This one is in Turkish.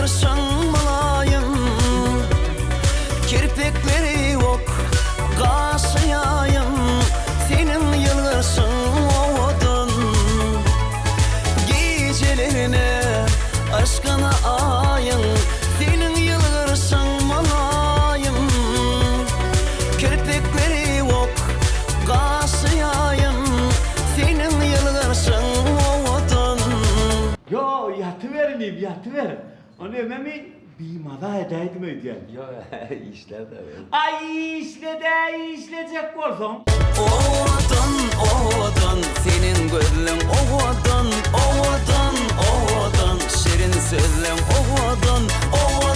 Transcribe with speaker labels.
Speaker 1: yılgırsın mulayim, kirpikleri ok kasıyayım. Senin yılgırsın odun, gecelerine aşkına ayın. Senin yılgırsın mulayim, kirpikleri ok kasıyayım. Senin yılgırsın odun.
Speaker 2: Yo yatıverin, yatıverin. Onu ömemi bir maza edeydim ödeyem.
Speaker 3: Yo işler de öyle.
Speaker 2: Ay işleyecek olsam.
Speaker 1: Odun, odun, senin gönlün odun, odun, odun, şirin sözlün odun, odun.